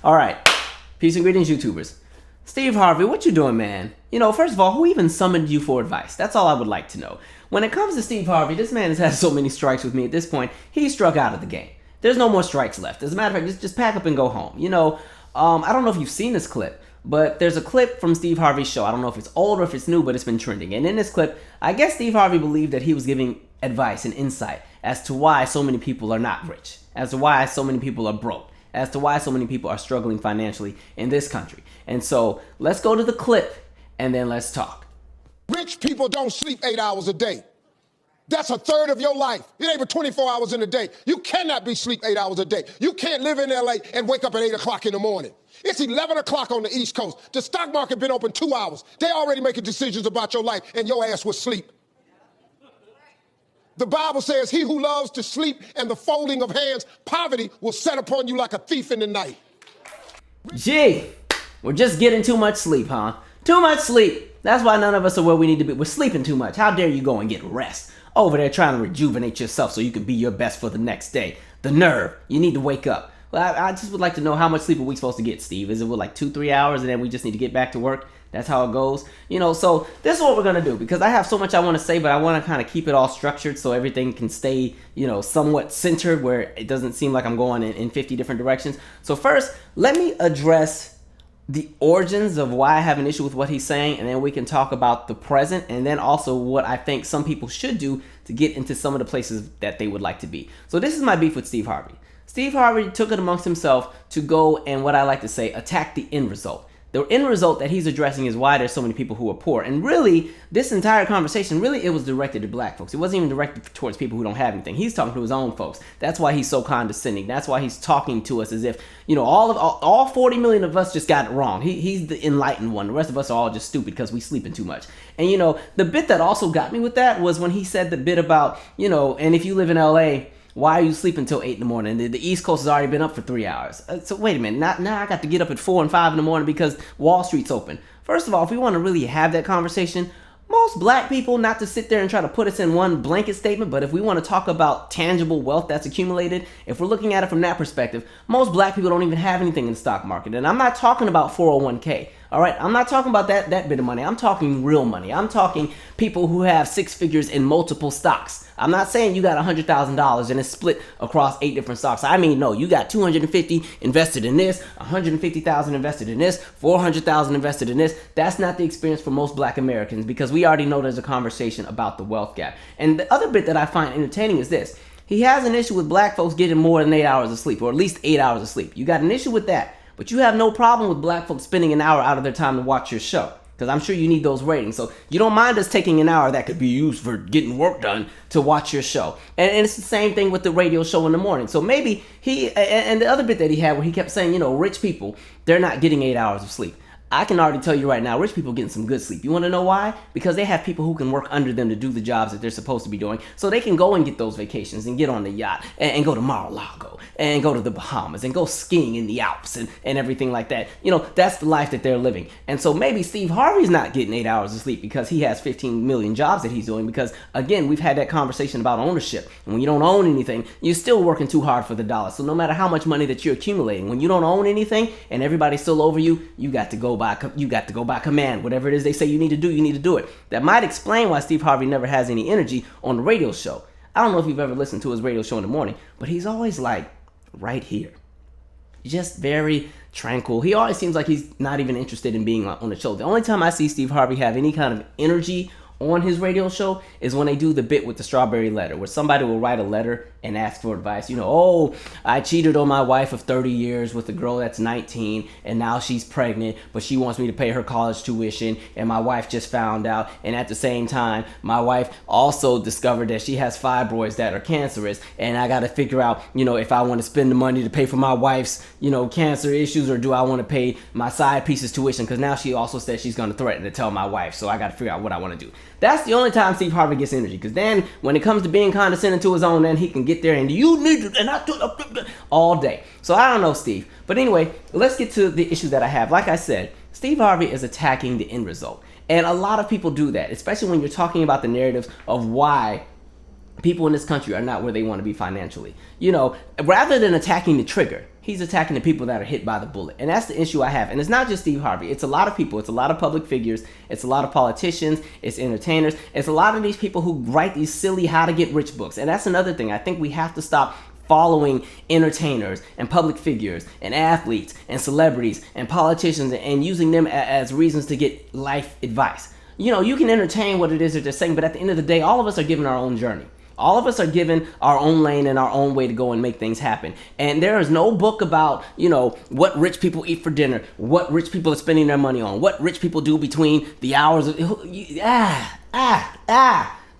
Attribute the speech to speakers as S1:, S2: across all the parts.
S1: All right. Peace and greetings, YouTubers. Steve Harvey, what you doing, man? First of all, who even summoned you for advice? That's all I would like to know. When it comes to Steve Harvey, this man has had so many strikes with me at this point, he's struck out of the game. There's no more strikes left. As a matter of fact, just pack up and go home. I don't know if you've seen this clip, but there's a clip from Steve Harvey's show. I don't know if it's old or if it's new, but it's been trending. And in this clip, I guess Steve Harvey believed that he was giving advice and insight as to why so many people are not rich, as to why so many people are broke, as to why so many people are struggling financially in this country. And so let's go to the clip and then let's talk.
S2: Rich people don't sleep 8 hours a day. That's a third of your life. It ain't but 24 hours in a day. You cannot be sleep 8 hours a day. You can't live in LA and wake up at 8 o'clock in the morning. It's 11 o'clock on the East Coast. The stock market been open 2 hours. They already making decisions about your life and your ass was sleep. The Bible says, he who loves to sleep and the folding of hands, poverty will set upon you like a thief in the night.
S1: Gee, we're just getting too much sleep, huh? Too much sleep. That's why none of us are where we need to be. We're sleeping too much. How dare you go and get rest? Over there trying to rejuvenate yourself so you can be your best for the next day. The nerve. You need to wake up. Well, I just would like to know, how much sleep are we supposed to get, Steve? Is it like 2-3 hours and then we just need to get back to work? That's how it goes. So this is what we're going to do, because I have so much I want to say, but I want to kind of keep it all structured so everything can stay, somewhat centered, where it doesn't seem like I'm going in 50 different directions. So first, let me address the origins of why I have an issue with what he's saying, and then we can talk about the present, and then also what I think some people should do to get into some of the places that they would like to be. So this is my beef with Steve Harvey. Steve Harvey took it amongst himself to go and, what I like to say, attack the end result. The end result that he's addressing is why there's so many people who are poor. And really, this entire conversation, it was directed to black folks. It wasn't even directed towards people who don't have anything. He's talking to his own folks. That's why he's so condescending. That's why he's talking to us as if, all 40 million of us just got it wrong. He's the enlightened one. The rest of us are all just stupid because we sleeping too much. And, the bit that also got me with that was when he said the bit about, and if you live in LA, why are you sleeping until 8 in the morning? The East Coast has already been up for 3 hours. So wait a minute, now I got to get up at 4 and 5 in the morning because Wall Street's open. First of all, if we want to really have that conversation, most black people, not to sit there and try to put us in one blanket statement, but if we want to talk about tangible wealth that's accumulated, if we're looking at it from that perspective, most black people don't even have anything in the stock market. And I'm not talking about 401k. All right, I'm not talking about that bit of money. I'm talking real money. I'm talking people who have 6 figures in multiple stocks. I'm not saying you got $100,000 and it's split across 8 different stocks. I mean, no, you got 250 invested in this, 150,000 invested in this, 400,000 invested in this. That's not the experience for most black Americans, because we already know there's a conversation about the wealth gap. And the other bit that I find entertaining is this. He has an issue with black folks getting more than 8 hours of sleep, or at least 8 hours of sleep. You got an issue with that. But you have no problem with black folks spending an hour out of their time to watch your show, because I'm sure you need those ratings. So you don't mind us taking an hour that could be used for getting work done to watch your show. And it's the same thing with the radio show in the morning. So maybe and the other bit that he had where he kept saying, rich people, they're not getting 8 hours of sleep. I can already tell you right now, rich people are getting some good sleep. You want to know why? Because they have people who can work under them to do the jobs that they're supposed to be doing. So they can go and get those vacations and get on the yacht and go to Mar-a-Lago and go to the Bahamas and go skiing in the Alps and everything like that. That's the life that they're living. And so maybe Steve Harvey's not getting 8 hours of sleep because he has 15 million jobs that he's doing. Because, again, we've had that conversation about ownership. And when you don't own anything, you're still working too hard for the dollar. So no matter how much money that you're accumulating, when you don't own anything and everybody's still over you, you got to go by command. Whatever it is they say you need to do, you need to do it. That might explain why Steve Harvey never has any energy on the radio show. I don't know if you've ever listened to his radio show in the morning, but he's always like right here. Just very tranquil. He always seems like he's not even interested in being on the show. The only time I see Steve Harvey have any kind of energy on his radio show is when they do the bit with the strawberry letter, where somebody will write a letter and ask for advice. I cheated on my wife of 30 years with a girl that's 19 and now she's pregnant, but she wants me to pay her college tuition and my wife just found out. And at the same time, my wife also discovered that she has fibroids that are cancerous, and I got to figure out, if I want to spend the money to pay for my wife's, cancer issues, or do I want to pay my side piece's tuition, because now she also said she's going to threaten to tell my wife, so I got to figure out what I want to do. That's the only time Steve Harvey gets energy, because then when it comes to being condescending to his own, then he can get there and you need to, and I do all day. So I don't know, Steve. But anyway, let's get to the issue that I have. Like I said, Steve Harvey is attacking the end result. And a lot of people do that, especially when you're talking about the narratives of why people in this country are not where they want to be financially. Rather than attacking the trigger, he's attacking the people that are hit by the bullet. And that's the issue I have. And it's not just Steve Harvey. It's a lot of people. It's a lot of public figures. It's a lot of politicians. It's entertainers. It's a lot of these people who write these silly how to get rich books. And that's another thing. I think we have to stop following entertainers and public figures and athletes and celebrities and politicians and using them as reasons to get life advice. You know, you can entertain what it is that they're saying, but at the end of the day, all of us are given our own journey. All of us are given our own lane and our own way to go and make things happen. And there is no book about, you know, what rich people eat for dinner, what rich people are spending their money on, what rich people do between the hours of,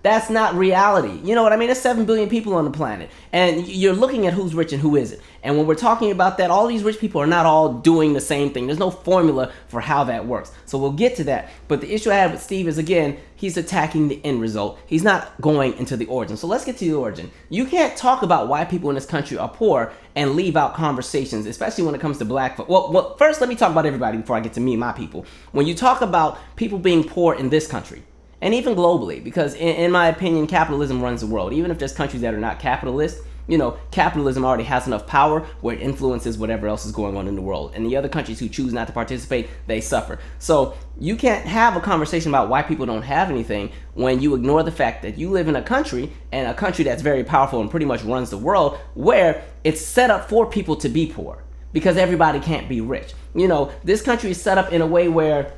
S1: That's not reality. You know what I mean? There's 7 billion people on the planet. And you're looking at who's rich and who isn't. And when we're talking about that, all these rich people are not all doing the same thing. There's no formula for how that works. So we'll get to that. But the issue I have with Steve is, again, he's attacking the end result. He's not going into the origin. So let's get to the origin. You can't talk about why people in this country are poor and leave out conversations, especially when it comes to black folk. Well, first, let me talk about everybody before I get to me and my people. When you talk about people being poor in this country, and even globally, because in my opinion, capitalism runs the world. Even if there's countries that are not capitalist, you know, capitalism already has enough power where it influences whatever else is going on in the world. And the other countries who choose not to participate, they suffer. So you can't have a conversation about why people don't have anything when you ignore the fact that you live in a country, and a country that's very powerful and pretty much runs the world, where it's set up for people to be poor because everybody can't be rich. You know, this country is set up in a way where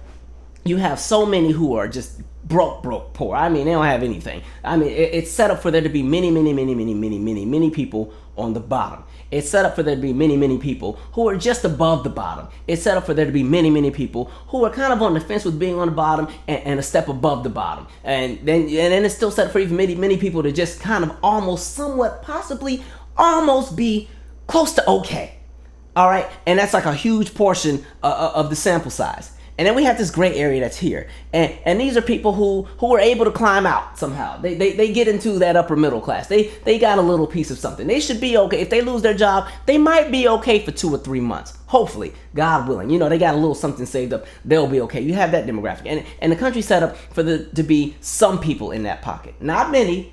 S1: you have so many who are just broke, poor. I mean, they don't have anything. I mean, it's set up for there to be many people on the bottom. It's set up for there to be many people who are just above the bottom. It's set up for there to be many people who are kind of on the fence with being on the bottom and a step above the bottom. And then it's still set up for even many people to just kind of almost, somewhat, possibly, almost be close to okay. All right? And that's like a huge portion of the sample size. And then we have this gray area that's here. And these are people who are able to climb out somehow. They get into that upper middle class. They got a little piece of something. They should be okay. If they lose their job, they might be okay for 2 or 3 months. Hopefully, God willing. You know, they got a little something saved up. They'll be okay. You have that demographic. And the country's set up for to be some people in that pocket. Not many,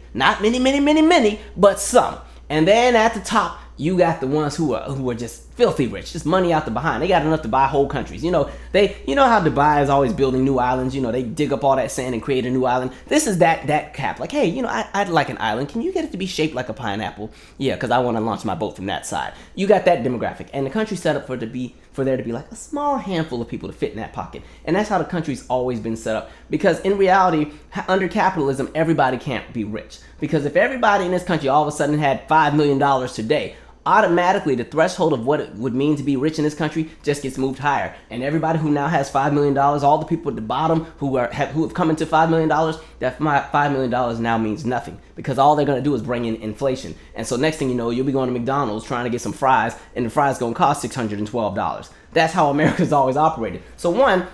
S1: but some. And then at the top, you got the ones who are just filthy rich, just money out the behind. They got enough to buy whole countries. You know, how Dubai is always building new islands. You know, they dig up all that sand and create a new island. This is that cap. Like, hey, you know, I'd like an island. Can you get it to be shaped like a pineapple? Yeah, because I want to launch my boat from that side. You got that demographic, and the country's set up for there to be like a small handful of people to fit in that pocket. And that's how the country's always been set up. Because in reality, under capitalism, everybody can't be rich. Because if everybody in this country all of a sudden had $5 million today, automatically the threshold of what it would mean to be rich in this country just gets moved higher. And everybody who now has $5 million, all the people at the bottom who have come into $5 million, that $5 million now means nothing, because all they're going to do is bring in inflation. And so next thing you know, you'll be going to McDonald's trying to get some fries, and the fries going to cost $612. That's how America's always operated. So one,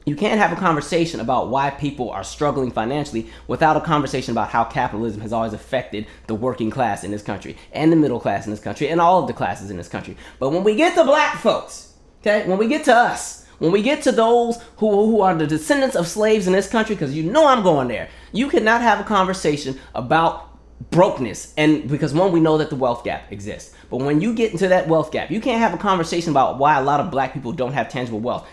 S1: you can't have a conversation about why people are struggling financially without a conversation about how capitalism has always affected the working class in this country and the middle class in this country and all of the classes in this country. But when we get to black folks, okay, when we get to us, when we get to those who are the descendants of slaves in this country, because you know I'm going there, you cannot have a conversation about brokenness, and because one, we know that the wealth gap exists. But when you get into that wealth gap, you can't have a conversation about why a lot of black people don't have tangible wealth.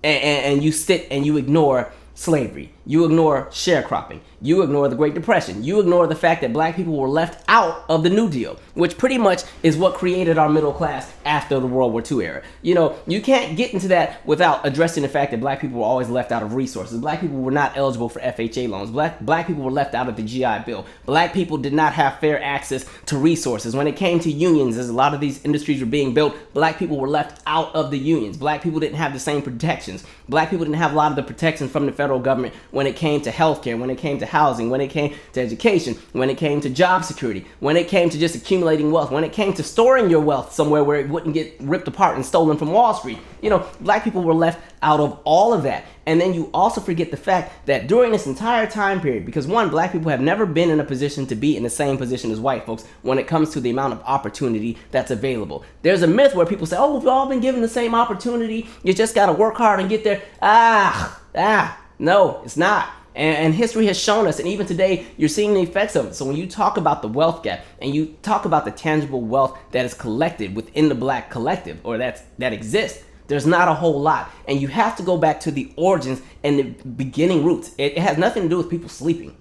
S1: And you sit and you ignore slavery. You ignore sharecropping. You ignore the Great Depression. You ignore the fact that black people were left out of the New Deal, which pretty much is what created our middle class after the World War II era. You know, you can't get into that without addressing the fact that black people were always left out of resources. Black people were not eligible for FHA loans. Black people were left out of the GI Bill. Black people did not have fair access to resources. When it came to unions, as a lot of these industries were being built, black people were left out of the unions. Black people didn't have the same protections. Black people didn't have a lot of the protections from the federal government when it came to healthcare, when it came to housing, when it came to education, when it came to job security, when it came to just accumulating wealth, when it came to storing your wealth somewhere where it wouldn't get ripped apart and stolen from Wall Street. You know, black people were left out of all of that. And then you also forget the fact that during this entire time period, because one, black people have never been in a position to be in the same position as white folks when it comes to the amount of opportunity that's available. There's a myth where people say, oh, we've all been given the same opportunity. You just got to work hard and get there. No, it's not. And history has shown us, and even today, you're seeing the effects of it. So when you talk about the wealth gap, and you talk about the tangible wealth that is collected within the black collective, or that exists, there's not a whole lot. And you have to go back to the origins and the beginning roots. It has nothing to do with people sleeping.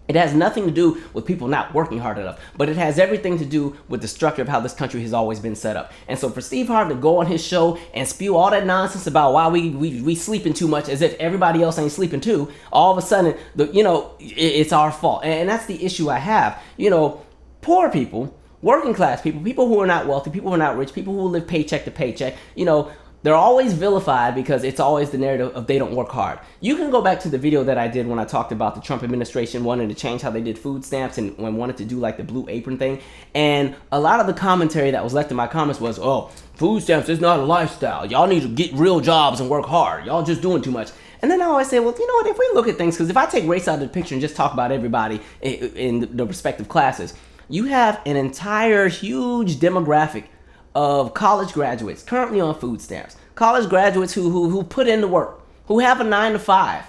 S1: It has nothing to do with people not working hard enough, but it has everything to do with the structure of how this country has always been set up. And so for Steve Harvey to go on his show and spew all that nonsense about why we sleeping too much, as if everybody else ain't sleeping too, all of a sudden, it's our fault. And that's the issue I have. Poor people, working class people who are not wealthy, people who are not rich, people who live paycheck to paycheck, they're always vilified because it's always the narrative of they don't work hard. You can go back to the video that I did when I talked about the Trump administration wanting to change how they did food stamps and when wanted to do like the blue apron thing. And a lot of the commentary that was left in my comments was, oh, food stamps is not a lifestyle. Y'all need to get real jobs and work hard. Y'all just doing too much. And then I always say, well, you know what, if we look at things, because if I take race out of the picture and just talk about everybody in the respective classes, you have an entire huge demographic of college graduates currently on food stamps. College graduates who put in the work, who have a 9 to 5,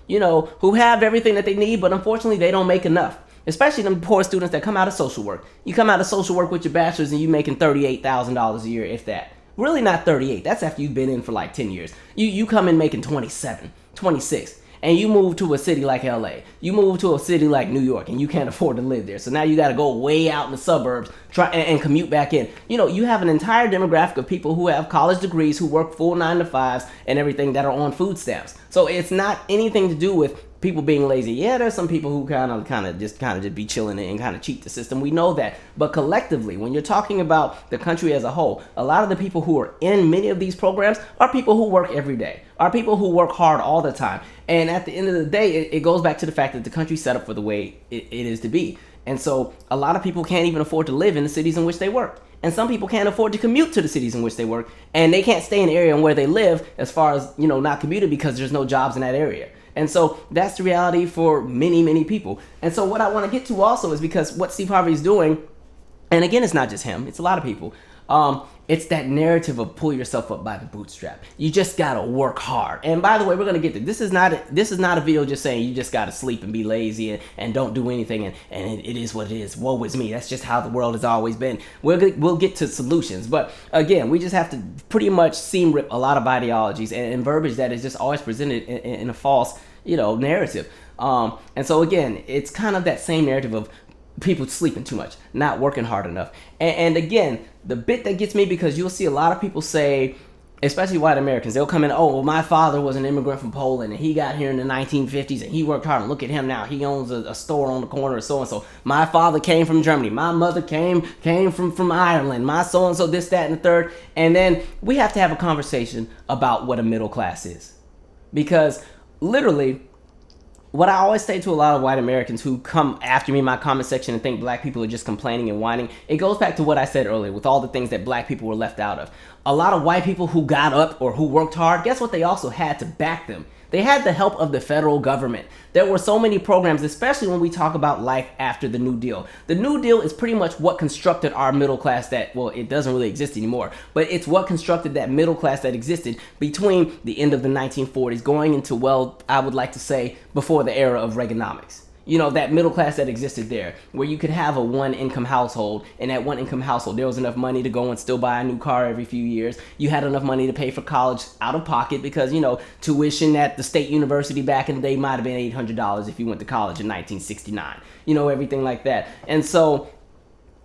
S1: who have everything that they need, but unfortunately they don't make enough. Especially them poor students that come out of social work. You come out of social work with your bachelor's and you making $38,000 a year, if that. Really not 38. That's after you've been in for like 10 years. You come in making 27, 26. And you move to a city like LA, you move to a city like New York, and you can't afford to live there. So now you got to go way out in the suburbs, try and commute back in. You have an entire demographic of people who have college degrees, who work full 9 to 5s and everything, that are on food stamps. So it's not anything to do with people being lazy. Yeah, there's some people who kind of just be chilling and kind of cheat the system. We know that. But collectively, when you're talking about the country as a whole, a lot of the people who are in many of these programs are people who work every day, are people who work hard all the time. And at the end of the day, it goes back to the fact that the country's set up for the way it is to be. And so a lot of people can't even afford to live in the cities in which they work. And some people can't afford to commute to the cities in which they work. And they can't stay in the area where they live as far as, not commuting, because there's no jobs in that area. And so that's the reality for many, many people. And so what I want to get to also is, because what Steve Harvey is doing, and again, it's not just him, it's a lot of people. It's that narrative of pull yourself up by the bootstrap. You just gotta work hard. And by the way, we're gonna get to this. Is not a video just saying you just gotta sleep and be lazy and don't do anything and it is what it is. Woe is me. That's just how the world has always been. We'll get to solutions, but again, we just have to pretty much seam rip a lot of ideologies and verbiage that is just always presented in a false, narrative. And so again, it's kind of that same narrative of people sleeping too much, not working hard enough. And again, the bit that gets me, because you'll see a lot of people say, especially white Americans, they'll come in, oh, well, my father was an immigrant from Poland and he got here in the 1950s and he worked hard, and look at him now, he owns a store on the corner of so-and-so. My father came from Germany, my mother came from Ireland, my so-and-so, this, that, and the third. And then we have to have a conversation about what a middle class is. Because literally, what I always say to a lot of white Americans who come after me in my comment section and think black people are just complaining and whining, it goes back to what I said earlier with all the things that black people were left out of. A lot of white people who got up or who worked hard, guess what they also had to back them? They had the help of the federal government. There were so many programs, especially when we talk about life after the New Deal. The New Deal is pretty much what constructed our middle class that, well, it doesn't really exist anymore, but it's what constructed that middle class that existed between the end of the 1940s going into, well, I would like to say, before the era of Reaganomics. That middle class that existed there, where you could have a one-income household, and that one-income household, there was enough money to go and still buy a new car every few years. You had enough money to pay for college out of pocket, because, tuition at the state university back in the day might have been $800 if you went to college in 1969. Everything like that. And so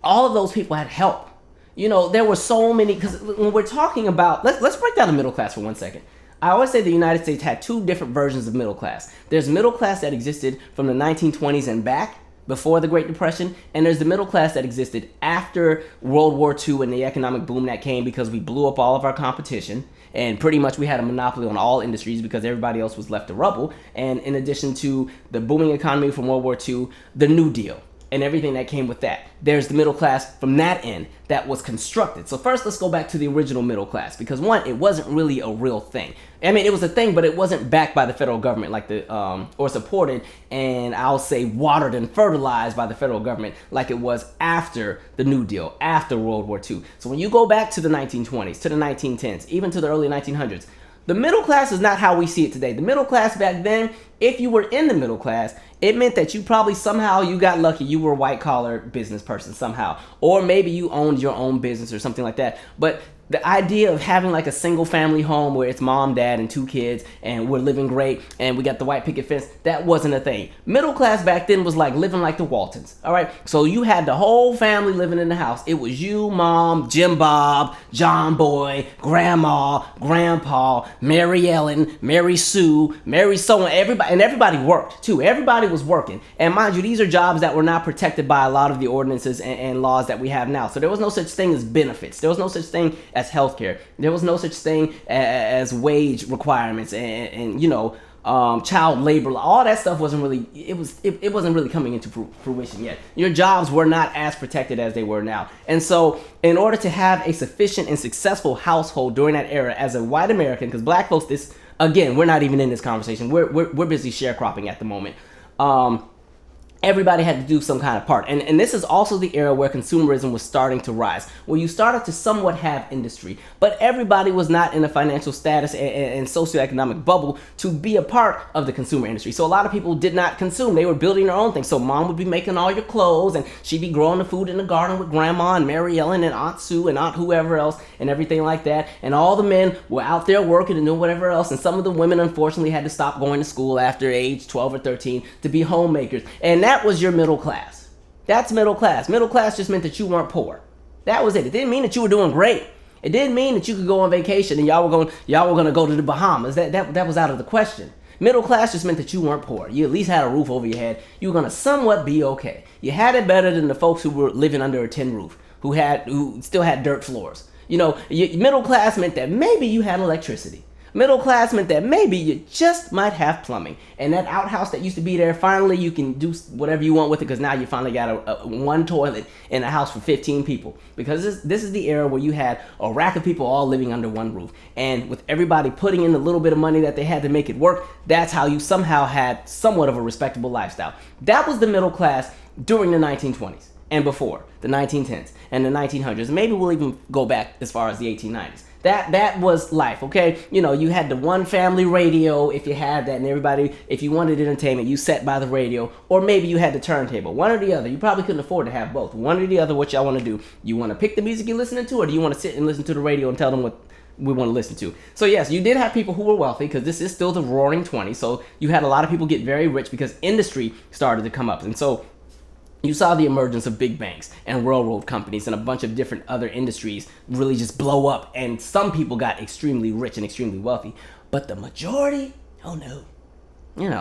S1: all of those people had help. There were so many, because when we're talking about, let's break down the middle class for 1 second. I always say the United States had two different versions of middle class. There's middle class that existed from the 1920s and back, before the Great Depression, and there's the middle class that existed after World War II and the economic boom that came because we blew up all of our competition, and pretty much we had a monopoly on all industries because everybody else was left to rubble. And in addition to the booming economy from World War II, the New Deal and everything that came with that. There's the middle class from that end that was constructed. So first, let's go back to the original middle class, because one, it wasn't really a real thing. I mean, it was a thing, but it wasn't backed by the federal government or supported, and I'll say watered and fertilized by the federal government like it was after the New Deal, after World War II. So when you go back to the 1920s, to the 1910s, even to the early 1900s, The middle class is not how we see it today. The middle class back then, if you were in the middle class, it meant that you probably somehow you got lucky. You were a white collar business person somehow. Or maybe you owned your own business or something like that. But the idea of having like a single family home where it's mom, dad, and 2 kids, and we're living great, and we got the white picket fence, that wasn't a thing. Middle class back then was like living like the Waltons, all right? So you had the whole family living in the house. It was you, mom, Jim Bob, John Boy, grandma, grandpa, Mary Ellen, Mary Sue, Mary so on, everybody worked too. Everybody was working. And mind you, these are jobs that were not protected by a lot of the ordinances and laws that we have now. So there was no such thing as benefits. There was no such thing as healthcare. There was no such thing as wage requirements and child labor. All that stuff wasn't really it wasn't really coming into fruition yet. Your jobs were not as protected as they were now. And so in order to have a sufficient and successful household during that era as a white American, because black folks, this again, we're not even in this conversation. We're busy sharecropping at the moment. Everybody had to do some kind of part. And this is also the era where consumerism was starting to rise, where you started to somewhat have industry, but everybody was not in a financial status and socioeconomic bubble to be a part of the consumer industry. So a lot of people did not consume. They were building their own thing. So mom would be making all your clothes, and she'd be growing the food in the garden with grandma and Mary Ellen and Aunt Sue and Aunt whoever else and everything like that. And all the men were out there working and doing whatever else. And some of the women, unfortunately, had to stop going to school after age 12 or 13 to be homemakers. And that was your middle class. That's middle class. Middle class just meant that you weren't poor. That was it. It didn't mean that you were doing great. It didn't mean that you could go on vacation and y'all were going to go to the Bahamas. That was out of the question. Middle class just meant that you weren't poor. You at least had a roof over your head. You were going to somewhat be okay. You had it better than the folks who were living under a tin roof, who still had dirt floors. Middle class meant that maybe you had electricity. Middle class meant that maybe you just might have plumbing. And that outhouse that used to be there, finally you can do whatever you want with it, because now you finally got a one toilet in a house for 15 people. Because this is the era where you had a rack of people all living under one roof. And with everybody putting in the little bit of money that they had to make it work, that's how you somehow had somewhat of a respectable lifestyle. That was the middle class during the 1920s and before, the 1910s and the 1900s. Maybe we'll even go back as far as the 1890s. That was life, okay? You had the one family radio, if you had that, and everybody, if you wanted entertainment, you sat by the radio, or maybe you had the turntable, one or the other. You probably couldn't afford to have both. One or the other, what y'all want to do. You want to pick the music you're listening to, or do you want to sit and listen to the radio and tell them what we want to listen to? So yes, you did have people who were wealthy, because this is still the roaring 20s, so you had a lot of people get very rich because industry started to come up. And so you saw the emergence of big banks and railroad companies and a bunch of different other industries really just blow up, and some people got extremely rich and extremely wealthy. But the majority, oh no.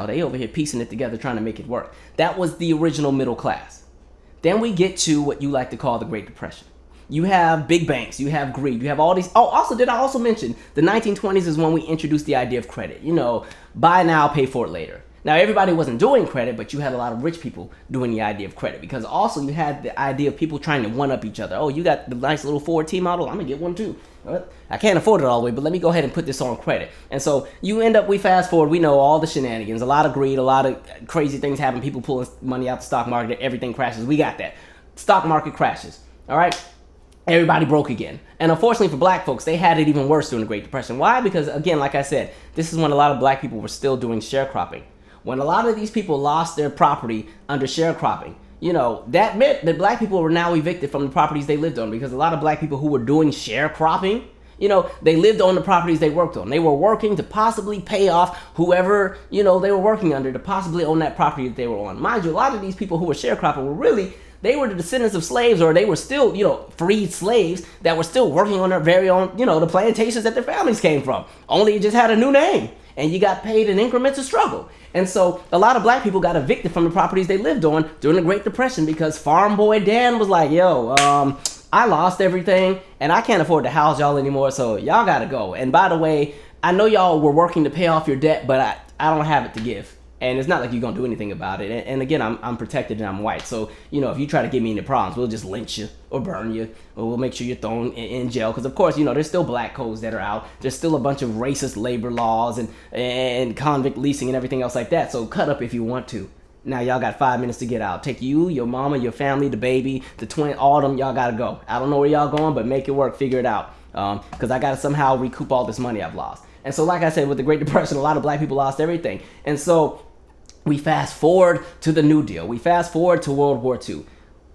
S1: They over here piecing it together trying to make it work. That was the original middle class. Then we get to what you like to call the Great Depression. You have big banks, you have greed, you have all these. Oh, also, did I also mention the 1920s is when we introduced the idea of credit. Buy now, pay for it later. Now, everybody wasn't doing credit, but you had a lot of rich people doing the idea of credit, because also you had the idea of people trying to one-up each other. Oh, you got the nice little Ford T model? I'm going to get one too. I can't afford it all the way, but let me go ahead and put this on credit. And so we fast forward, we know all the shenanigans, a lot of greed, a lot of crazy things happen, people pulling money out the stock market, everything crashes. We got that. Stock market crashes, all right? Everybody broke again. And unfortunately for black folks, they had it even worse during the Great Depression. Why? Because, again, like I said, this is when a lot of black people were still doing sharecropping. When a lot of these people lost their property under sharecropping, that meant that black people were now evicted from the properties they lived on, because a lot of black people who were doing sharecropping, they lived on the properties they worked on. They were working to possibly pay off whoever, they were working under, to possibly own that property that they were on. Mind you, a lot of these people who were sharecropping were really, they were the descendants of slaves, or they were still, freed slaves that were still working on their very own, the plantations that their families came from. Only it just had a new name, and you got paid in increments of struggle. And so a lot of black people got evicted from the properties they lived on during the Great Depression, because Farm Boy Dan was like, I lost everything and I can't afford to house y'all anymore, so y'all gotta go. And by the way, I know y'all were working to pay off your debt, but I don't have it to give. And it's not like you're gonna do anything about it. And again, I'm protected and I'm white. So, if you try to give me any problems, we'll just lynch you or burn you, or we'll make sure you're thrown in jail. Because of course, there's still black codes that are out. There's still a bunch of racist labor laws and convict leasing and everything else like that. So cut up if you want to. Now y'all got 5 minutes to get out. Take you, your mama, your family, the baby, the twin, all of them, y'all gotta go. I don't know where y'all going, but make it work, figure it out. Because I gotta somehow recoup all this money I've lost. And so, like I said, with the Great Depression, a lot of black people lost everything. And so we fast forward to the New Deal. We fast forward to World War II.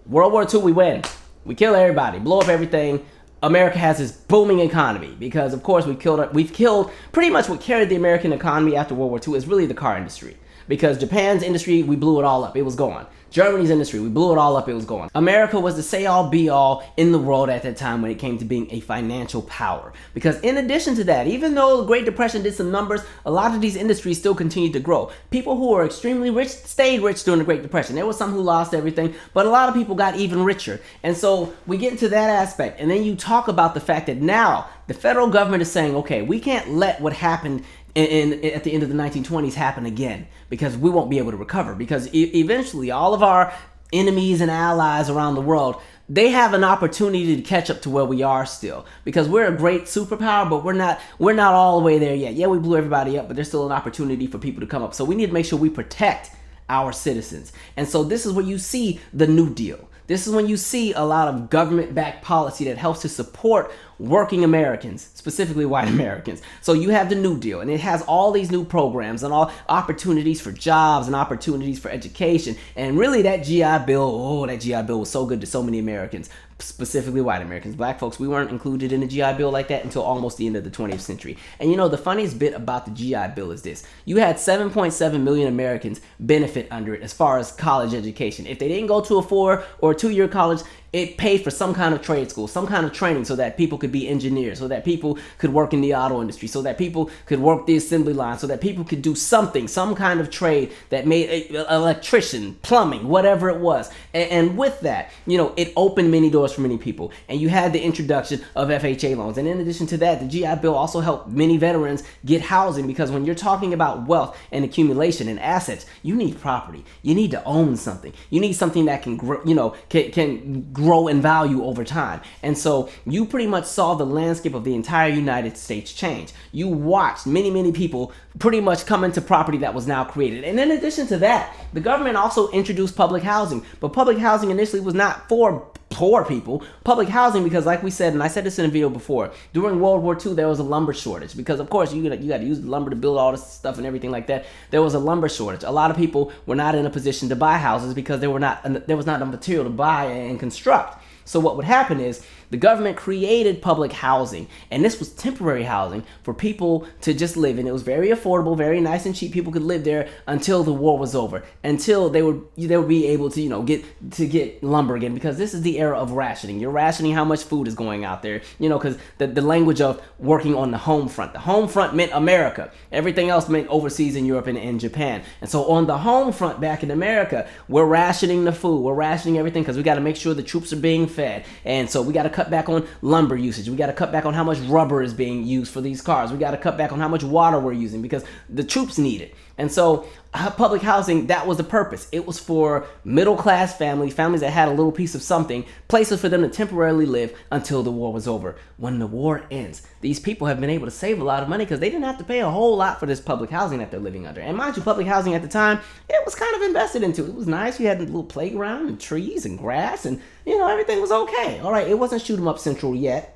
S1: World War II, we win. We kill everybody, blow up everything. America has this booming economy because, of course, we've killed pretty much what carried the American economy after World War II is really the car industry. Because Japan's industry, we blew it all up. It was gone. Germany's industry, we blew it all up. It was gone. America was the say-all, be-all in the world at that time when it came to being a financial power. Because in addition to that, even though the Great Depression did some numbers, a lot of these industries still continued to grow. People who were extremely rich stayed rich during the Great Depression. There was some who lost everything, but a lot of people got even richer. And so we get into that aspect. And then you talk about the fact that now the federal government is saying, okay, we can't let what happened at the end of the 1920s happen again, because we won't be able to recover, because eventually all of our enemies and allies around the world, they have an opportunity to catch up to where we are still, because we're a great superpower, but we're not all the way there yet. Yeah, we blew everybody up, but there's still an opportunity for people to come up. So we need to make sure we protect our citizens. And so this is where you see the New Deal. This is when you see a lot of government-backed policy that helps to support working Americans, specifically white Americans. So you have the New Deal, and it has all these new programs and all opportunities for jobs and opportunities for education. And really that GI Bill, that GI Bill was so good to so many Americans, specifically white Americans. Black folks, we weren't included in the GI Bill like that until almost the end of the 20th century. And you know, the funniest bit about the GI Bill is this. You had 7.7 million Americans benefit under it as far as college education. If they didn't go to a 4 or 2-year college, it paid for some kind of trade school, some kind of training so that people could be engineers, so that people could work in the auto industry, so that people could work the assembly line, so that people could do something, some kind of trade that made electrician, plumbing, whatever it was. And with that, you know, it opened many doors for many people. And you had the introduction of FHA loans. And in addition to that, the GI Bill also helped many veterans get housing, because when you're talking about wealth and accumulation and assets, you need property. You need to own something. You need something that can grow, can grow in value over time. And so you pretty much saw the landscape of the entire United States change. You watched many people pretty much come into property that was now created. And in addition to that, the government also introduced public housing. But public housing initially was not for poor people. Public housing, because like we said, and I said this in a video before, during World War II there was a lumber shortage, because of course you got to use the lumber to build all this stuff and everything like that. There was a lumber shortage. A lot of people were not in a position to buy houses because there was not a material to buy and construct. So what would happen is the government created public housing, and this was temporary housing for people to just live in. It was very affordable, very nice and cheap. People could live there until the war was over, until they would be able to get lumber again, because this is the era of rationing. You're rationing how much food is going out there, because the language of working on the home front. The home front meant America. Everything else meant overseas in Europe and Japan. And so on the home front back in America, we're rationing the food. We're rationing everything because we got to make sure the troops are being fed. And so we got to cut back on lumber usage. We got to cut back on how much rubber is being used for these cars. We got to cut back on how much water we're using because the troops need it. And so public housing, that was the purpose. It was for middle-class families that had a little piece of something, places for them to temporarily live until the war was over. When the war ends, these people have been able to save a lot of money because they didn't have to pay a whole lot for this public housing that they're living under. And mind you, public housing at the time, it was kind of invested into. It was nice. You had a little playground and trees and grass, and everything was okay. All right, it wasn't shoot 'em up central yet.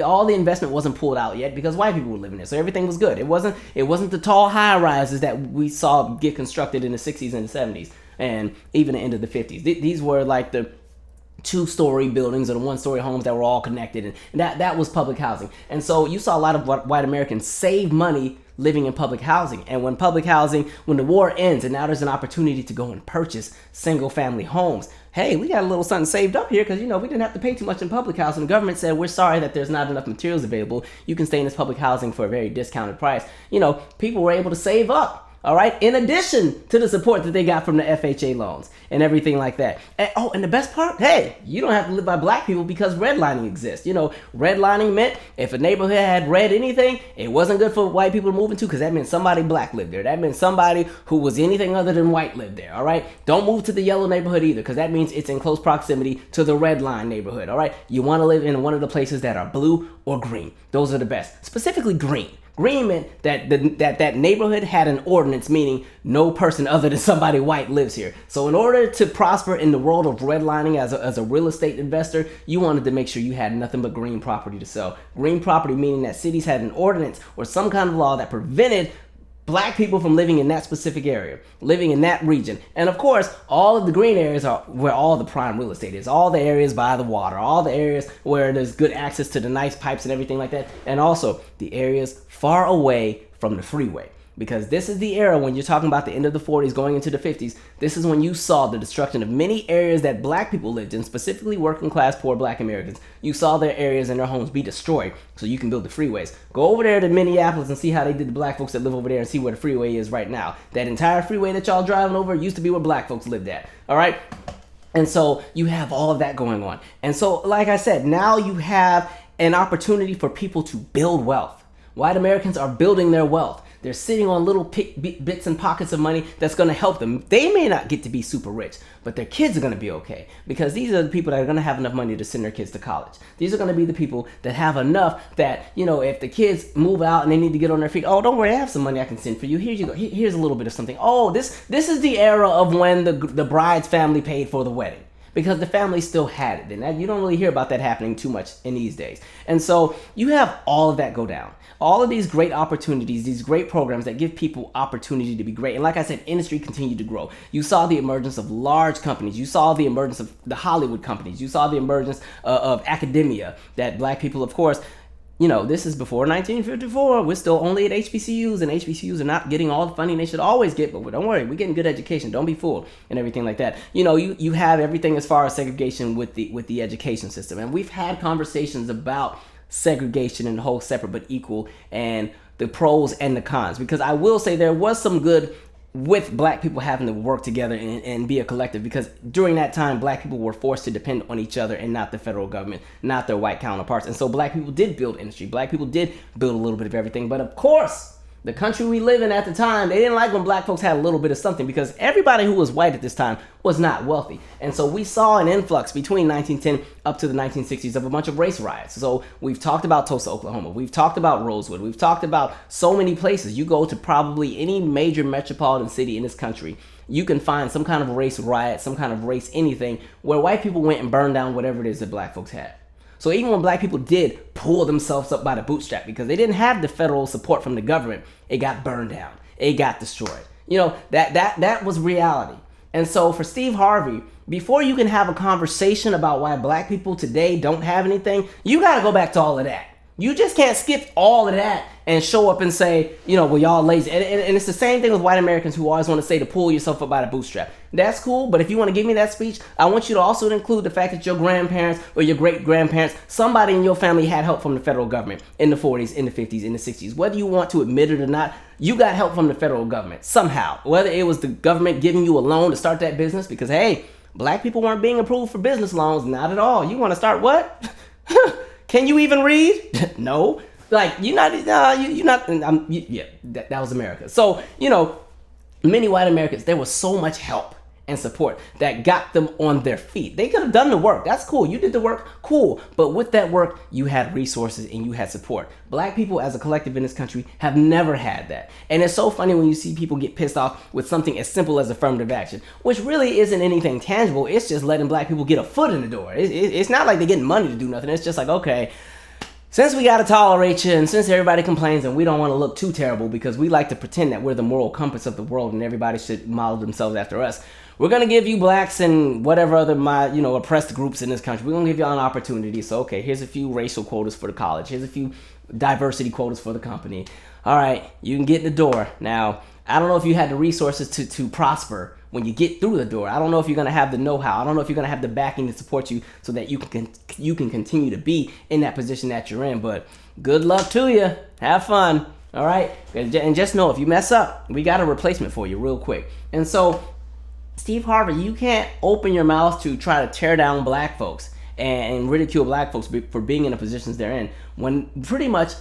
S1: All the investment wasn't pulled out yet because white people were living there, so everything was good. It wasn't the tall high rises that we saw get constructed in the 60s and the 70s and even the end of the 50s. These were like the 2-story buildings or the 1-story homes that were all connected, and that was public housing. And so you saw a lot of white Americans save money living in public housing. And when the war ends and now there's an opportunity to go and purchase single family homes, hey, we got a little something saved up here because, we didn't have to pay too much in public housing. The government said, we're sorry that there's not enough materials available. You can stay in this public housing for a very discounted price. People were able to save up. All right, in addition to the support that they got from the FHA loans and everything like that. And the best part, hey, you don't have to live by black people because redlining exists. Redlining meant if a neighborhood had red anything, it wasn't good for white people to move into because that meant somebody black lived there. That meant somebody who was anything other than white lived there. All right, don't move to the yellow neighborhood either because that means it's in close proximity to the red line neighborhood. All right, you want to live in one of the places that are blue or green. Those are the best. Specifically green. Green meant that that neighborhood had an ordinance, meaning no person other than somebody white lives here. So in order to prosper in the world of redlining as a real estate investor, you wanted to make sure you had nothing but green property to sell. Green property meaning that cities had an ordinance or some kind of law that prevented black people from living in that specific area, living in that region. And of course, all of the green areas are where all the prime real estate is. All the areas by the water, all the areas where there's good access to the nice pipes and everything like that. And also the areas far away from the freeway. Because this is the era when you're talking about the end of the 40s going into the 50s. This is when you saw the destruction of many areas that black people lived in, specifically working class, poor black Americans. You saw their areas and their homes be destroyed so you can build the freeways. Go over there to Minneapolis and see how they did the black folks that live over there and see where the freeway is right now. That entire freeway that y'all driving over used to be where black folks lived at. All right? And so you have all of that going on. And so, like I said, now you have an opportunity for people to build wealth. White Americans are building their wealth. They're sitting on little bits and pockets of money that's going to help them. They may not get to be super rich, but their kids are going to be okay because these are the people that are going to have enough money to send their kids to college. These are going to be the people that have enough that, you know, if the kids move out and they need to get on their feet, oh, don't worry, I have some money I can send for you. Here you go. Here's a little bit of something. Oh, this is the era of when the bride's family paid for the wedding, because the family still had it. And you don't really hear about that happening too much in these days. And so you have all of that go down. All of these great opportunities, these great programs that give people opportunity to be great. And like I said, industry continued to grow. You saw the emergence of large companies. You saw the emergence of the Hollywood companies. You saw the emergence of academia that black people, of course, you know, this is before 1954. We're still only at HBCUs, and HBCUs are not getting all the funding they should always get. But don't worry, we're getting good education. Don't be fooled and everything like that. You know, you have everything as far as segregation with the education system. And we've had conversations about segregation and the whole separate but equal and the pros and the cons, because I will say there was some good with black people having to work together and be a collective, because during that time black people were forced to depend on each other and not the federal government, not their white counterparts. And so black people did build industry, black people did build a little bit of everything. But of course, the country we live in at the time, they didn't like when black folks had a little bit of something, because everybody who was white at this time was not wealthy. And so we saw an influx between 1910 up to the 1960s of a bunch of race riots. So we've talked about Tulsa, Oklahoma. We've talked about Rosewood. We've talked about so many places. You go to probably any major metropolitan city in this country, you can find some kind of race riot, some kind of race anything, where white people went and burned down whatever it is that black folks had. So even when black people did pull themselves up by the bootstrap, because they didn't have the federal support from the government, it got burned down. It got destroyed. You know, that was reality. And so for Steve Harvey, before you can have a conversation about why black people today don't have anything, you got to go back to all of that. You just can't skip all of that and show up and say, you know, well, y'all lazy. And it's the same thing with white Americans who always want to say to pull yourself up by the bootstrap. That's cool, but if you want to give me that speech, I want you to also include the fact that your grandparents or your great-grandparents, somebody in your family had help from the federal government in the 40s, in the 50s, in the 60s. Whether you want to admit it or not, you got help from the federal government somehow. Whether it was the government giving you a loan to start that business, because, hey, black people weren't being approved for business loans. Not at all. You want to start what? Can you even read? No. Like, that was America. So, you know, many white Americans, there was so much help and support that got them on their feet. They could have done the work. That's cool. You did the work. Cool. But with that work, you had resources and you had support. Black people as a collective in this country have never had that. And it's so funny when you see people get pissed off with something as simple as affirmative action, which really isn't anything tangible. It's just letting black people get a foot in the door. It's not like they're getting money to do nothing. It's just like, okay, since we got to tolerate you, and since everybody complains and we don't want to look too terrible because we like to pretend that we're the moral compass of the world and everybody should model themselves after us, we're going to give you blacks and whatever other oppressed groups in this country, we're going to give y'all an opportunity. So, okay, here's a few racial quotas for the college. Here's a few diversity quotas for the company. All right, you can get in the door. Now, I don't know if you had the resources to prosper when you get through the door. I don't know if you're going to have the know-how. I don't know if you're going to have the backing to support you so that you can continue to be in that position that you're in. But good luck to you. Have fun. All right? And just know, if you mess up, we got a replacement for you real quick. And so, Steve Harvey, you can't open your mouth to try to tear down black folks and ridicule black folks for being in the positions they're in, when pretty much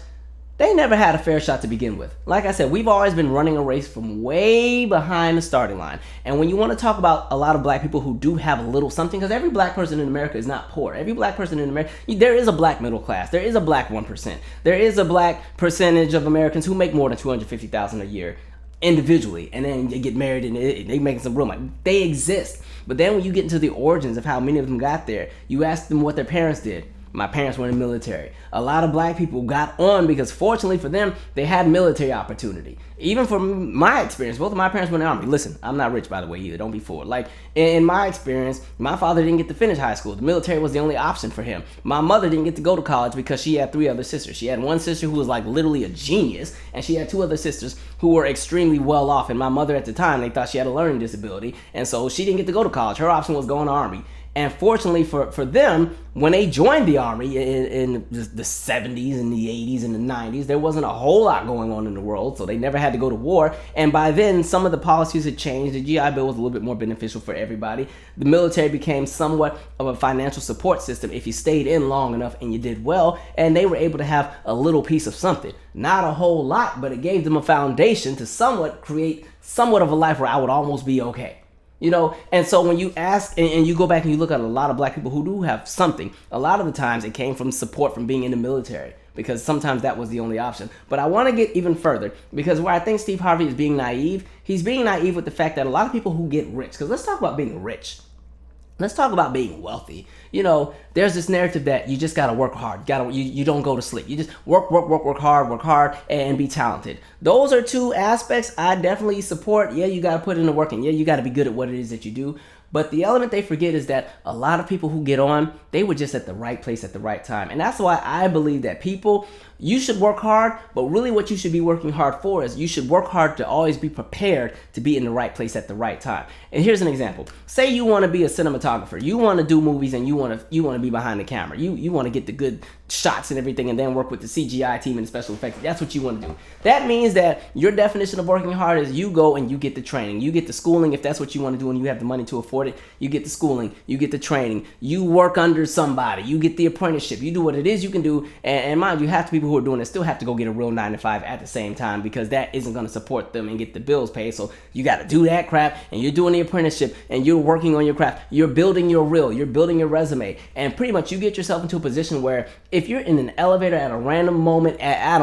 S1: they never had a fair shot to begin with. Like I said, we've always been running a race from way behind the starting line. And when you want to talk about a lot of black people who do have a little something, because every black person in America is not poor. Every black person in America, there is a black middle class. There is a black 1%. There is a black percentage of Americans who make more than $250,000 a year individually, and then they get married and they make some real money. They exist. But then when you get into the origins of how many of them got there, you ask them what their parents did. My parents were in the military. A lot of black people got on because fortunately for them, they had military opportunity. Even from my experience, both of my parents were in the Army. Listen, I'm not rich, by the way, either. Don't be fooled. Like, in my experience, my father didn't get to finish high school. The military was the only option for him. My mother didn't get to go to college because she had 3 other sisters. She had one sister who was like literally a genius, and she had 2 other sisters who were extremely well off. And my mother at the time, they thought she had a learning disability, and so she didn't get to go to college. Her option was going to Army. And fortunately for them, when they joined the Army in the 70s and the 80s and the 90s, there wasn't a whole lot going on in the world, so they never had to go to war. And by then, some of the policies had changed. The GI Bill was a little bit more beneficial for everybody. The military became somewhat of a financial support system if you stayed in long enough and you did well, and they were able to have a little piece of something. Not a whole lot, but it gave them a foundation to somewhat create somewhat of a life where I would almost be okay. You know, and so when you ask and you go back and you look at a lot of black people who do have something, a lot of the times it came from support from being in the military, because sometimes that was the only option. But I want to get even further, because where I think Steve Harvey is being naive, he's being naive with the fact that a lot of people who get rich, because let's talk about being rich. Let's talk about being wealthy. You know, there's this narrative that you just gotta work hard. You don't go to sleep. You just work hard, and be talented. Those are 2 aspects I definitely support. Yeah, you gotta put in the work, and yeah, you gotta be good at what it is that you do. But the element they forget is that a lot of people who get on, they were just at the right place at the right time. And that's why I believe that people, you should work hard, but really what you should be working hard for is you should work hard to always be prepared to be in the right place at the right time. And here's an example. Say you want to be a cinematographer. You want to do movies and you want to be behind the camera. You want to get the good shots and everything and then work with the CGI team and special effects. That's what you want to do. That means that your definition of working hard is you go and you get the training. You get the schooling if that's what you want to do and you have the money to afford it. You get the schooling. You get the training. You work under somebody. You get the apprenticeship. You do what it is you can do. And mind you, half the people who are doing it still have to go get a real 9-to-5 at the same time, because that isn't going to support them and get the bills paid. So you got to do that crap, and you're doing the apprenticeship and you're working on your craft. You're building your reel. You're building your resume. And pretty much you get yourself into a position where if you're in an elevator at a random moment at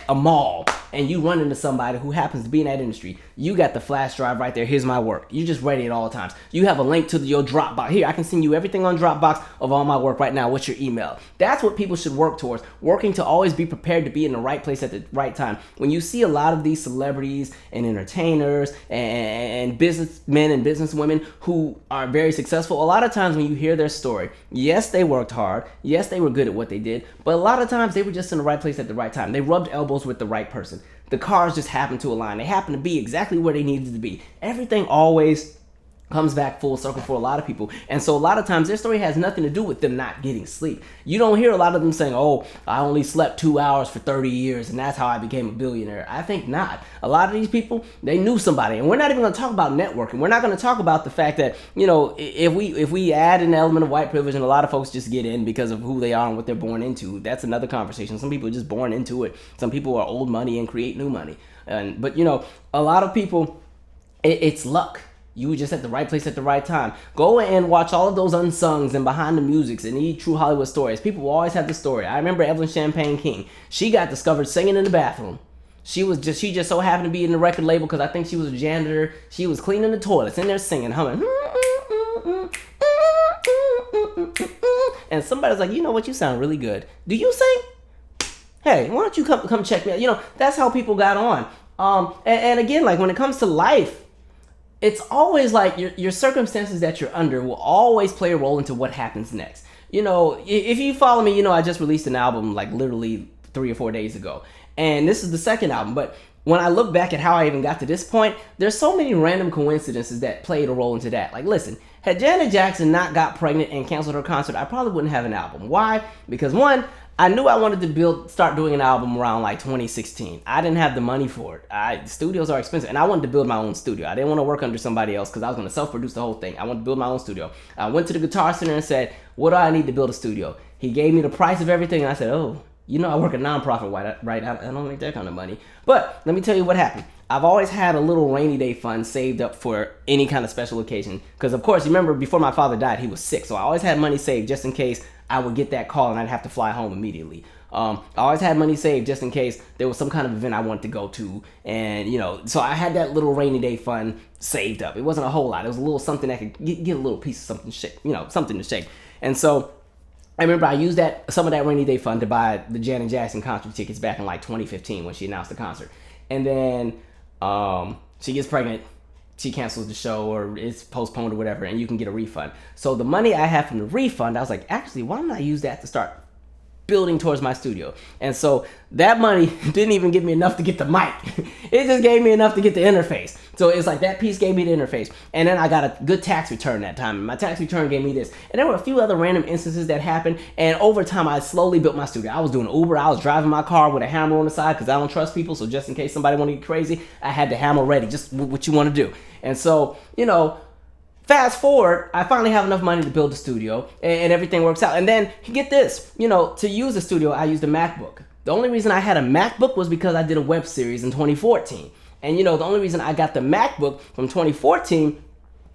S1: a mall and you run into somebody who happens to be in that industry, you got the flash drive right there. Here's my work. You're just ready at all times. You have a link to your Dropbox. Here, I can send you everything on Dropbox of all my work right now. What's your email? That's what people should work towards, working to always be prepared to be in the right place at the right time. When you see a lot of these celebrities and entertainers and businessmen and businesswomen who are very successful, a lot of times when you hear their story, yes, they worked hard. Yes, they were good at what they did. But a lot of times they were just in the right place at the right time. They rubbed elbows with the right person. The cars just happened to align. They happened to be exactly where they needed to be. Everything always comes back full circle for a lot of people. And so a lot of times their story has nothing to do with them not getting sleep. You don't hear a lot of them saying, oh, I only slept 2 hours for 30 years and that's how I became a billionaire. I think not. A lot of these people, they knew somebody. And we're not even going to talk about networking. We're not going to talk about the fact that, you know, if we add an element of white privilege, and a lot of folks just get in because of who they are and what they're born into, that's another conversation. Some people are just born into it. Some people are old money and create new money. But, you know, a lot of people, it's luck. You were just at the right place at the right time. Go and watch all of those unsungs and behind the musics and the true Hollywood stories. People will always have the story. I remember Evelyn Champagne King. She got discovered singing in the bathroom. She just so happened to be in the record label because I think she was a janitor. She was cleaning the toilets in there singing, humming. And somebody's like, you know what, you sound really good. Do you sing? Hey, why don't you come check me out? You know, that's how people got on. And again, like when it comes to life, it's always like your circumstances that you're under will always play a role into what happens next. You know, if you follow me, you know I just released an album like literally 3 or 4 days ago. And this is the second album. But when I look back at how I even got to this point, there's so many random coincidences that played a role into that. Like, listen, had Janet Jackson not got pregnant and canceled her concert, I probably wouldn't have an album. Why? Because one, I knew I wanted to start doing an album around like 2016. I didn't have the money for it. Studios are expensive, and I wanted to build my own studio. I didn't want to work under somebody else because I was going to self-produce the whole thing. I wanted to build my own studio. I went to the Guitar Center and said, what do I need to build a studio? He gave me the price of everything, and I said, oh, You know, I work a nonprofit, right? I don't make that kind of money. But let me tell you what happened. I've always had a little rainy day fund saved up for any kind of special occasion. Because, of course, you remember before my father died, he was sick. So I always had money saved just in case I would get that call and I'd have to fly home immediately. I always had money saved just in case there was some kind of event I wanted to go to. And, you know, so I had that little rainy day fund saved up. It wasn't a whole lot. It was a little something that could get a little piece of something, something to shake. And so I remember I used some of that rainy day fund to buy the Janet Jackson concert tickets back in like 2015 when she announced the concert. And then she gets pregnant, she cancels the show or it's postponed or whatever, and you can get a refund. So the money I have from the refund, I was like, actually, why don't I use that to start building towards my studio? And so that money didn't even give me enough to get the mic. It just gave me enough to get the interface. So it's like that piece gave me the interface. And then I got a good tax return that time. And my tax return gave me this. And there were a few other random instances that happened. And over time, I slowly built my studio. I was doing Uber. I was driving my car with a hammer on the side because I don't trust people. So just in case somebody want to get crazy, I had the hammer ready. Just what you want to do. And so, you know, fast forward, I finally have enough money to build the studio and everything works out. And then get this, you know, to use the studio, I used a MacBook. The only reason I had a MacBook was because I did a web series in 2014. And, you know, the only reason I got the MacBook from 2014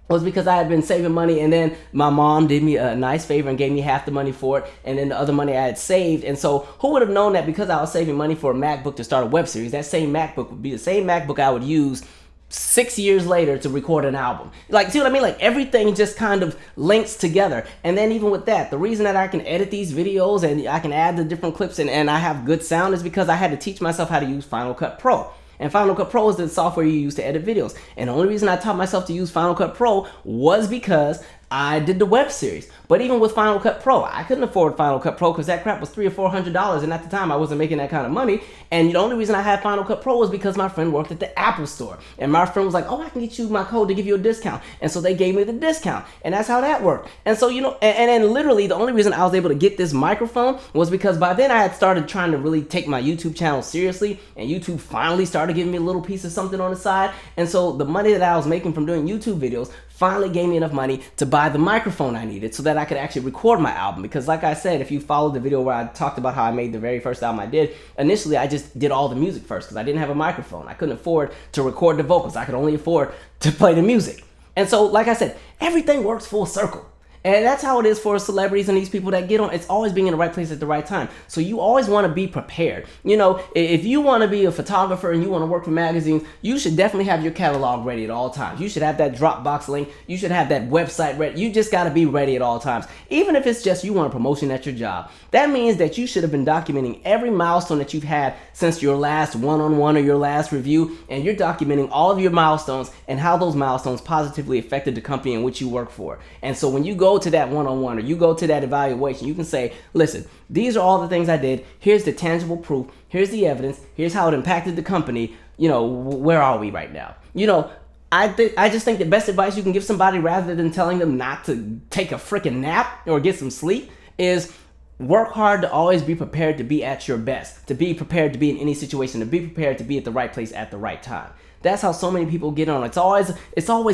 S1: was because I had been saving money, and then my mom did me a nice favor and gave me half the money for it, and then the other money I had saved. And so who would have known that because I was saving money for a MacBook to start a web series, that same MacBook would be the same MacBook I would use 6 years later to record an album. Like, see what I mean? Like, everything just kind of links together. And then even with that, the reason that I can edit these videos and I can add the different clips and I have good sound is because I had to teach myself how to use Final Cut Pro. And Final Cut Pro is the software you use to edit videos. And the only reason I taught myself to use Final Cut Pro was because I did the web series. But even with Final Cut Pro, I couldn't afford Final Cut Pro because that crap was $300 or $400, and at the time I wasn't making that kind of money. And the only reason I had Final Cut Pro was because my friend worked at the Apple store, and my friend was like, "Oh, I can get you my code to give you a discount," and so they gave me the discount, and that's how that worked. And so, you know, and then literally the only reason I was able to get this microphone was because by then I had started trying to really take my YouTube channel seriously, and YouTube finally started giving me a little piece of something on the side. And so the money that I was making from doing YouTube videos finally gave me enough money to buy the microphone I needed so that I could actually record my album. Because like I said, if you followed the video where I talked about how I made the very first album I did, initially I just did all the music first because I didn't have a microphone. I couldn't afford to record the vocals. I could only afford to play the music. And so, like I said, everything works full circle. And that's how it is for celebrities and these people that get on. It's always being in the right place at the right time. So you always want to be prepared. You know, if you want to be a photographer and you want to work for magazines, you should definitely have your catalog ready at all times. You should have that Dropbox link. You should have that website ready. You just got to be ready at all times. Even if it's just you want a promotion at your job. That means that you should have been documenting every milestone that you've had since your last one-on-one or your last review. And you're documenting all of your milestones and how those milestones positively affected the company in which you work for. And so when you go to that one-on-one or you go to that evaluation, you can say, listen, these are all the things I did. Here's the tangible proof. Here's the evidence. Here's how it impacted the company. You know, where are we right now? You know, I just think the best advice you can give somebody rather than telling them not to take a freaking nap or get some sleep is work hard to always be prepared to be at your best, to be prepared to be in any situation, to be prepared to be at the right place at the right time. That's how so many people get on. It's always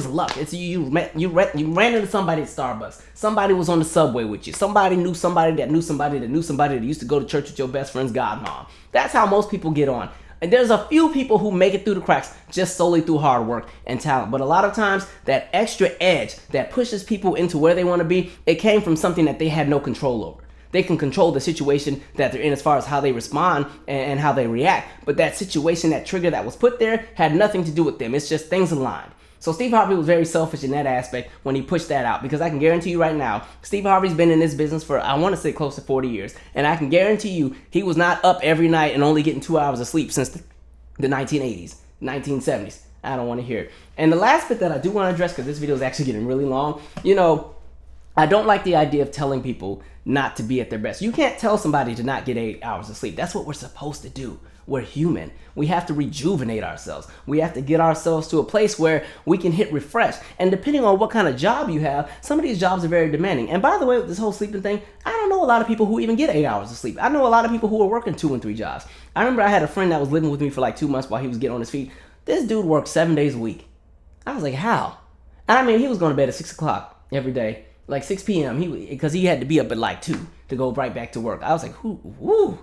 S1: luck. It's you ran into somebody at Starbucks. Somebody was on the subway with you. Somebody knew somebody that knew somebody that knew somebody that used to go to church with your best friend's godmom. That's how most people get on. And there's a few people who make it through the cracks just solely through hard work and talent. But a lot of times, that extra edge that pushes people into where they want to be, it came from something that they had no control over. They can control the situation that they're in as far as how they respond and how they react. But that situation, that trigger that was put there had nothing to do with them. It's just things aligned. So Steve Harvey was very selfish in that aspect when he pushed that out. Because I can guarantee you right now, Steve Harvey's been in this business for, I want to say, close to 40 years. And I can guarantee you he was not up every night and only getting 2 hours of sleep since the 1980s, 1970s. I don't want to hear it. And the last bit that I do want to address, because this video is actually getting really long, you know, I don't like the idea of telling people not to be at their best. You can't tell somebody to not get 8 hours of sleep. That's what we're supposed to do. We're human. We have to rejuvenate ourselves. We have to get ourselves to a place where we can hit refresh. And depending on what kind of job you have, some of these jobs are very demanding. And by the way, with this whole sleeping thing, I don't know a lot of people who even get 8 hours of sleep. I know a lot of people who are working 2 and 3 jobs. I remember I had a friend that was living with me for like 2 months while he was getting on his feet. This dude worked 7 days a week. I was like, how? And I mean, he was going to bed at 6 o'clock every day. Like 6 p.m. Because he had to be up at like 2 to go right back to work. I was like, whoo.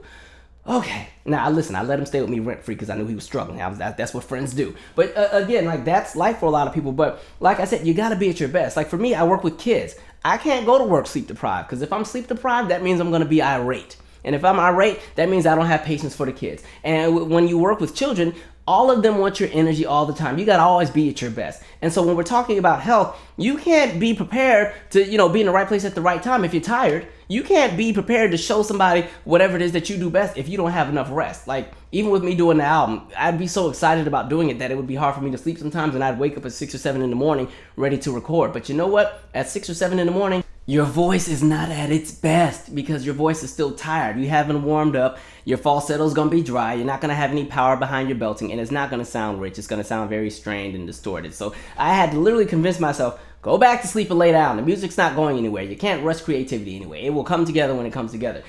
S1: Okay. Now, listen, I let him stay with me rent-free because I knew he was struggling. That's what friends do. But again, like, that's life for a lot of people. But like I said, you got to be at your best. Like, for me, I work with kids. I can't go to work sleep deprived, because if I'm sleep deprived, that means I'm going to be irate. And if I'm irate, that means I don't have patience for the kids. And when you work with children, all of them want your energy all the time. You got to always be at your best. And so when we're talking about health, you can't be prepared to, be in the right place at the right time if you're tired. You can't be prepared to show somebody whatever it is that you do best if you don't have enough rest. Like, even with me doing the album, I'd be so excited about doing it that it would be hard for me to sleep sometimes, and I'd wake up at 6 or 7 in the morning ready to record. But you know what? At 6 or 7 in the morning, your voice is not at its best because your voice is still tired. You haven't warmed up. Your falsetto's going to be dry. You're not going to have any power behind your belting, and it's not going to sound rich. It's going to sound very strained and distorted. So I had to literally convince myself, go back to sleep and lay down. The music's not going anywhere. You can't rush creativity anyway. It will come together when it comes together.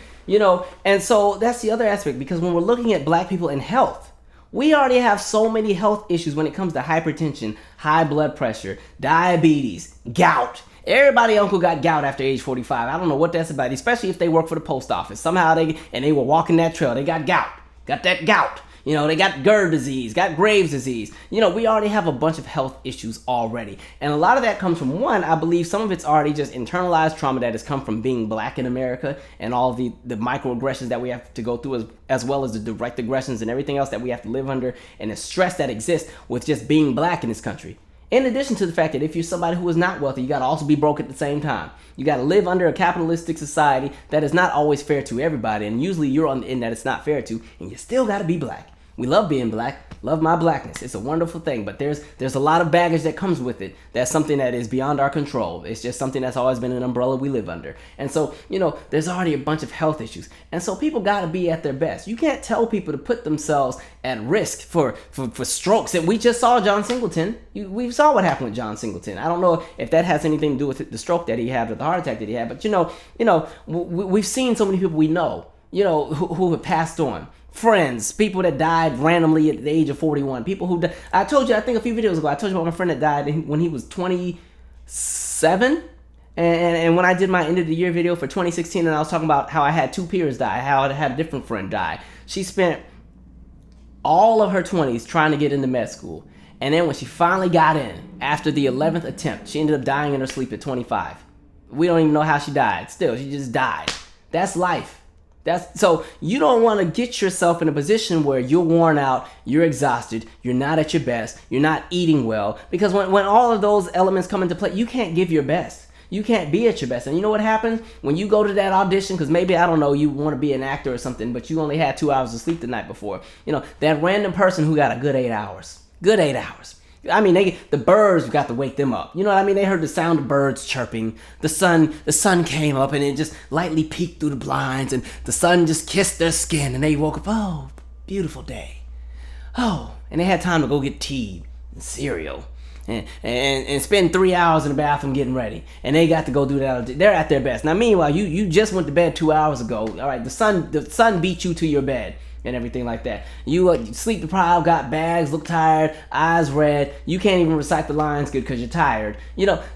S1: And so that's the other aspect, because when we're looking at black people in health, we already have so many health issues when it comes to hypertension, high blood pressure, diabetes, gout. Everybody uncle got gout after age 45. I don't know what that's about, especially if they work for the post office. Somehow they were walking that trail. They got gout. Got that gout. They got GERD disease, got Graves disease. We already have a bunch of health issues already. And a lot of that comes from, one, I believe some of it's already just internalized trauma that has come from being black in America, and all the microaggressions that we have to go through, as well as the direct aggressions and everything else that we have to live under, and the stress that exists with just being black in this country. In addition to the fact that if you're somebody who is not wealthy, you got to also be broke at the same time. You got to live under a capitalistic society that is not always fair to everybody, and usually you're on the end that it's not fair to, and you still got to be black. We love being black, love my blackness. It's a wonderful thing, but there's a lot of baggage that comes with it. That's something that is beyond our control. It's just something that's always been an umbrella we live under. And so, there's already a bunch of health issues. And so people got to be at their best. You can't tell people to put themselves at risk for strokes. And we just saw John Singleton. We saw what happened with John Singleton. I don't know if that has anything to do with the stroke that he had or the heart attack that he had, but we've seen so many people we know, who have passed on. Friends, people that died randomly at the age of 41. People who died. I told you, I think a few videos ago, I told you about my friend that died when he was 27. And when I did my end of the year video for 2016, and I was talking about how I had two peers die, how I had a different friend die. She spent all of her 20s trying to get into med school. And then when she finally got in, after the 11th attempt, she ended up dying in her sleep at 25. We don't even know how she died. Still, she just died. That's life. So you don't want to get yourself in a position where you're worn out, you're exhausted, you're not at your best, you're not eating well, because when all of those elements come into play, you can't give your best. You can't be at your best. And you know what happens when you go to that audition? Because maybe, I don't know, you want to be an actor or something, but you only had 2 hours of sleep the night before. That random person who got a good 8 hours. Good 8 hours. I mean, the birds got to wake them up. You know what I mean? They heard the sound of birds chirping. The sun came up and it just lightly peeked through the blinds, and the sun just kissed their skin, and they woke up. Oh, beautiful day. Oh, and they had time to go get tea and cereal and spend 3 hours in the bathroom getting ready. And they got to go do that. They're at their best. Now, meanwhile, you just went to bed 2 hours ago. All right, the sun beat you to your bed. And everything like that. You sleep deprived, got bags, look tired, eyes red. You can't even recite the lines good because you're tired.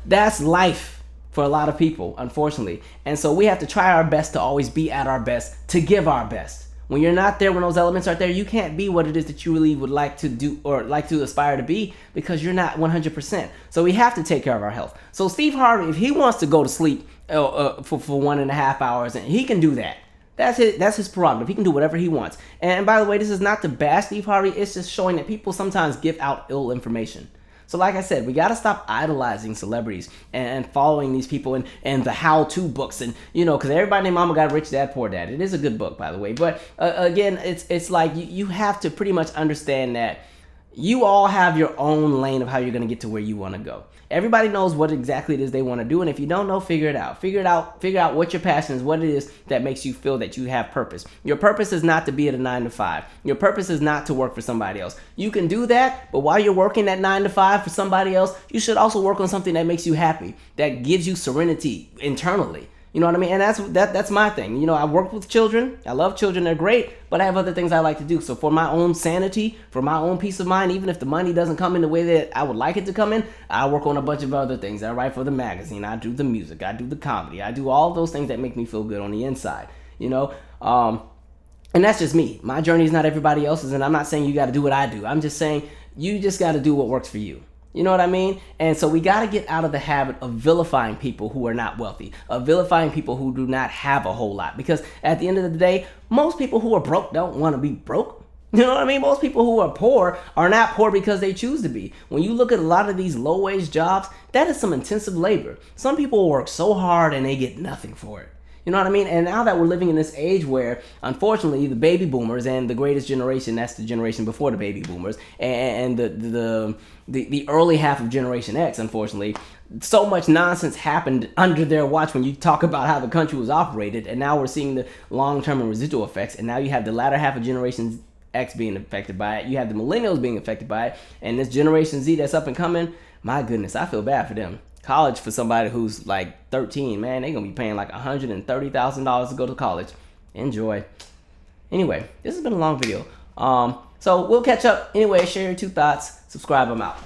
S1: That's life for a lot of people, unfortunately. And so we have to try our best to always be at our best, to give our best. When you're not there, when those elements aren't there, you can't be what it is that you really would like to do or like to aspire to be, because you're not 100%. So we have to take care of our health. So Steve Harvey, if he wants to go to sleep for 1.5 hours, and he can do that. That's his prerogative. He can do whatever he wants. And by the way, this is not to bash Steve Harvey. It's just showing that people sometimes give out ill information. So like I said, we got to stop idolizing celebrities and following these people and the how-to books. And, because everybody named Mama Got Rich Dad Poor Dad. It is a good book, by the way. But again, it's like you have to pretty much understand that you all have your own lane of how you're going to get to where you want to go. Everybody knows what exactly it is they want to do, and if you don't know, figure it out. Figure out what your passion is, what it is that makes you feel that you have purpose. Your purpose is not to be at a 9 to 5. Your purpose is not to work for somebody else. You can do that, but while you're working that 9 to 5 for somebody else, you should also work on something that makes you happy, that gives you serenity internally. You know what I mean? And that's my thing. I work with children. I love children. They're great. But I have other things I like to do. So for my own sanity, for my own peace of mind, even if the money doesn't come in the way that I would like it to come in, I work on a bunch of other things. I write for the magazine. I do the music. I do the comedy. I do all those things that make me feel good on the inside. And that's just me. My journey is not everybody else's, and I'm not saying you got to do what I do. I'm just saying you just got to do what works for you. You know what I mean? And so we got to get out of the habit of vilifying people who are not wealthy, of vilifying people who do not have a whole lot. Because at the end of the day, most people who are broke don't want to be broke. You know what I mean? Most people who are poor are not poor because they choose to be. When you look at a lot of these low-wage jobs, that is some intensive labor. Some people work so hard and they get nothing for it. You know what I mean? And now that we're living in this age where, unfortunately, the baby boomers and the greatest generation, that's the generation before the baby boomers, and the early half of Generation X, unfortunately, so much nonsense happened under their watch when you talk about how the country was operated, and now we're seeing the long-term and residual effects, and now you have the latter half of Generation X being affected by it, you have the millennials being affected by it, and this Generation Z that's up and coming, my goodness, I feel bad for them. College for somebody who's like 13, man, they're gonna be paying like $130,000 to go to college. Enjoy. Anyway, this has been a long video. So we'll catch up. Anyway, share your 2 thoughts. Subscribe. I'm out.